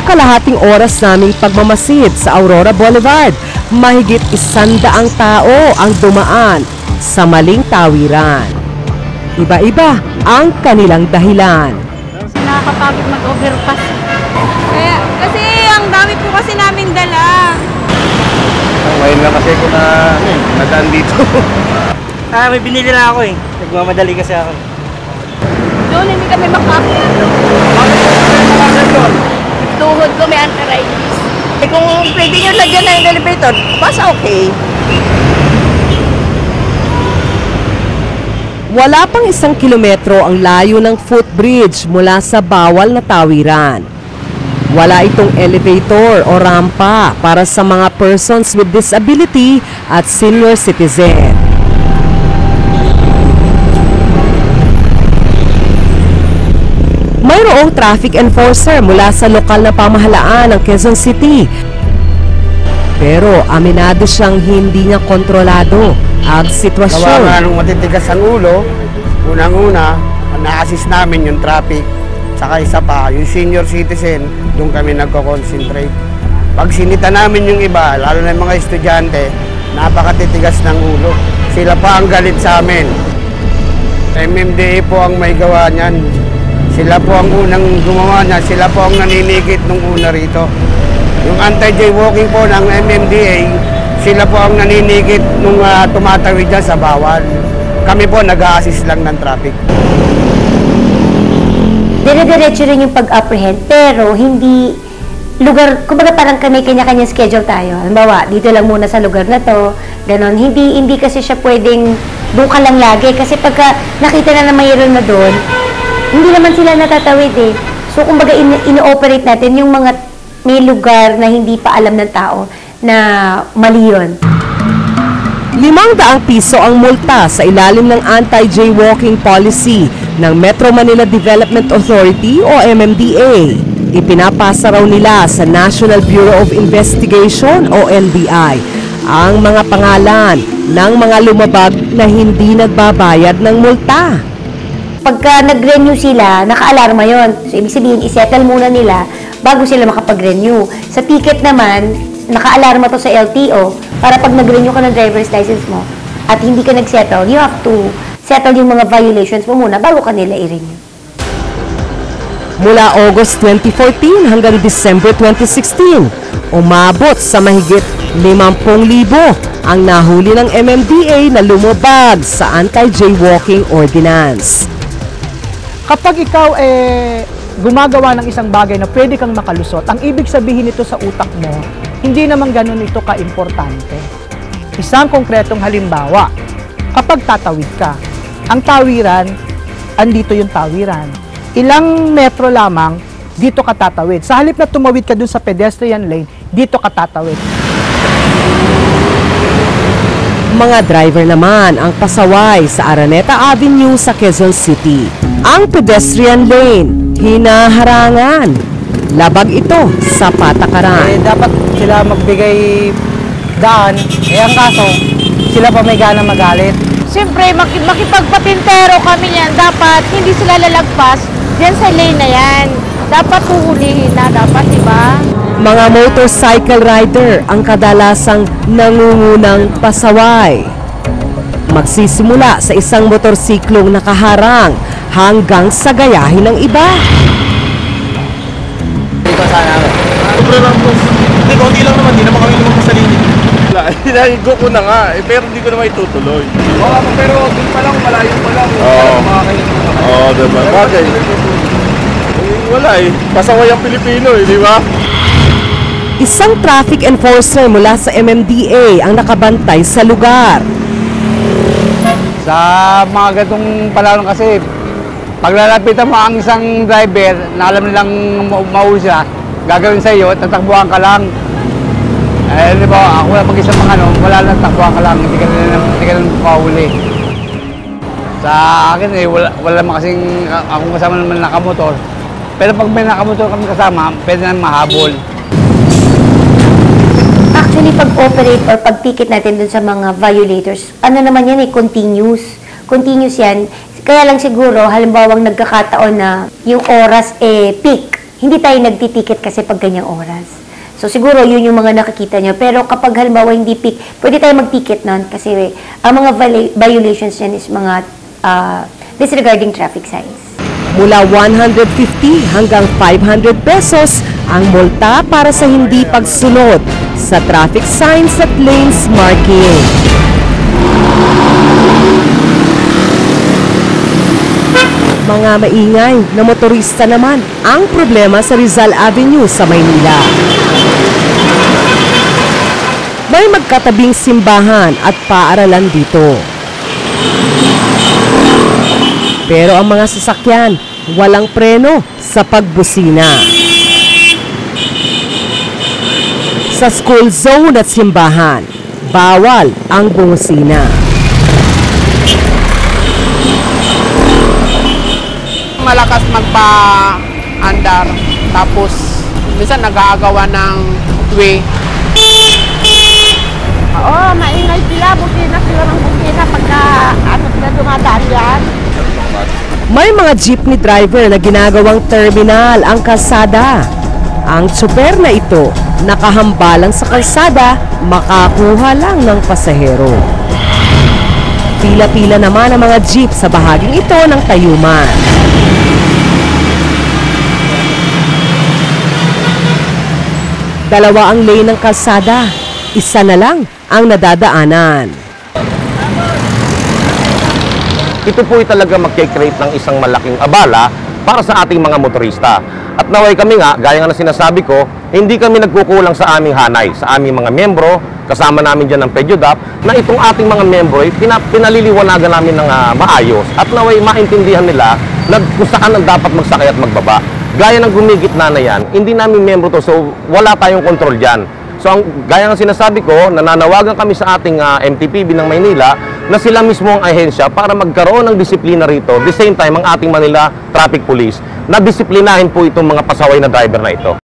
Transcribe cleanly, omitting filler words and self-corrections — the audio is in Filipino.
kalahating oras naming pagmamasid sa Aurora Boulevard, mahigit 100 tao ang dumaan sa maling tawiran. Iba-iba ang kanilang dahilan. Nakakapagod mag-overpass. Kasi ang dami po kasi naming dala. Ngayon lang kasi ko nadaan dito. May binili na ako eh. Nagmamadali kasi ako. Doon hindi kami makakita. Tuhod ko may arthritis. Kung pwede nyo lagyan na yung elevator, basta okay. Wala pang 1 kilometro ang layo ng footbridge mula sa bawal na tawiran. Wala itong elevator o rampa para sa mga persons with disability at senior citizen. Mayroong traffic enforcer mula sa lokal na pamahalaan ng Quezon City. Pero aminado siyang hindi niya kontrolado ang sitwasyon. Gawa nga nung matitigas ang ulo, unang-una, na-assist namin yung traffic. Saka isa pa, yung senior citizen, doon kami nagko-concentrate. Pag sinita namin yung iba, lalo na yung mga estudyante, napakatitigas ng ulo. Sila pa ang galit sa amin. MMDA po ang may gawa niyan. Sila po ang unang gumawa niya, sila po ang naninigit nung una rito. Yung anti-jaywalking po ng MMDA, sila po ang naninigit nung tumatawid dyan sa bawal. Kami po nag-a-assist lang ng traffic. Dire-diretso rin yung pag-apprehend, pero hindi lugar, kumbaga parang kami kanya-kanya schedule tayo. Halimbawa, dito lang muna sa lugar na to, ganon. Hindi kasi siya pwedeng doon ka lang lagi. Kasi pagka nakita na mayroon na doon, hindi naman sila natatawid eh. So, kumbaga, ino-operate natin yung mga may lugar na hindi pa alam ng tao na mali yun. 500 piso ang multa sa ilalim ng anti-jaywalking policy ng Metro Manila Development Authority o MMDA. Ipinapasa raw nila sa National Bureau of Investigation o NBI ang mga pangalan ng mga lumabag na hindi nagbabayad ng multa. Pagka nag-renew sila, naka-alarma yon. So, ibig sabihin, isettle muna nila bago sila makapag-renew. Sa ticket naman, naka-alarma to sa LTO para pag nag-renew ka ng driver's license mo at hindi ka nag-settle, you have to settle yung mga violations mo muna bago ka nila i-renew. Mula August 2014 hanggang December 2016, umabot sa mahigit 50,000 ang nahuli ng MMDA na lumabag sa anti-jaywalking ordinance. Kapag ikaw gumagawa ng isang bagay na pwede kang makalusot, ang ibig sabihin nito sa utak mo, hindi naman ganun ito ka-importante. Isang konkretong halimbawa, kapag tatawid ka, ang tawiran, andito yung tawiran. Ilang metro lamang, dito ka tatawid. Sa halip na tumawid ka dun sa pedestrian lane, dito ka tatawid. Mga driver naman ang pasaway sa Araneta Avenue sa Quezon City. Ang pedestrian lane, hinaharangan. Labag ito sa patakaran. Dapat sila magbigay daan. Ang kaso, sila pa may gana magalit. Siyempre, makipagpatintero kami yan. Dapat hindi sila lalagpas dyan sa lane na yan. Dapat huhulihin na, dapat, diba? Mga motorcycle rider ang kadalasang nangungunang pasaway. Magsisimula sa isang motorsiklong nakaharang hanggang sa gayahin ng iba. Dito sana ako. Sobra lang po. Hindi, konti lang naman. Hindi naman kami lumabas sa linig. Hinahigo ko na nga, pero hindi ko naman itutuloy. Oo, pero dun pa lang, malayo pa lang. Oo, diba? Bagay. Wala eh. Pasaway ang Pilipino eh, di ba? Isang traffic enforcer mula sa MMDA ang nakabantay sa lugar. Sa mga gatong panahon kasi, pag lalapitan mo ang isang driver na alam nilang mahuli siya, gagawin sa iyo, tatakbuhan ka lang. Di ba, ako na mag-isa pang wala na, takbuhan ka lang, hindi ka na mahuli. Sa akin wala naman kasing akong kasama naman nakamotor. Pero pag may nakamotor kami kasama, pwede na mahabol. Actually, pag-operate or pag-ticket natin dun sa mga violators, ano naman yan continuous. Continuous yan. Kaya lang siguro, halimbawang nagkakataon na yung oras peak. hindi tayo nagtitiket kasi pag ganyang oras. So siguro yun yung mga nakikita nyo. Pero kapag halimbawa hindi peak, pwede tayo mag-ticket nun kasi ang mga violations yan is mga disregarding traffic signs. Mula 150 hanggang 500 pesos ang multa para sa hindi pagsunod sa traffic signs at lanes marking. Mga maingay na motorista naman ang problema sa Rizal Avenue sa Maynila. May magkatabing simbahan at paaralan dito. Pero ang mga sasakyan, walang preno sa pagbusina. Sa school zone at simbahan, bawal ang bumusina. Malakas magpa-andar, tapos minsan nag-aagawa ng way. Oo, maingay sila. Busina sila ng busina pagka sila dumadaan yan. May mga jeepney driver na ginagawang terminal ang kalsada. Ang tsuper na ito, nakahambalang sa kalsada, makakuha lang ng pasahero. Pila-pila naman ang mga jeep sa bahaging ito ng Tayuman. Dalawa ang lane ng kalsada, isa na lang ang nadadaanan. Ito po ay talaga mag-create ng isang malaking abala para sa ating mga motorista. At naway kami nga, gaya nga na sinasabi ko, hindi kami nagkukulang sa aming hanay, sa aming mga membro, kasama namin dyan ng PEDUDAP, na itong ating mga membro ay pinaliliwanagan namin ng maayos at naway maintindihan nila na kung saan ang dapat magsakay at magbaba. Gaya ng gumigitna na yan, hindi namin membro to, so wala tayong kontrol dyan. So, gaya ng sinasabi ko, nananawagan kami sa ating MTPB ng Maynila na sila mismo ang ahensya para magkaroon ng disiplina rito. The same time, ang ating Manila Traffic Police na disiplinahin po itong mga pasaway na driver na ito.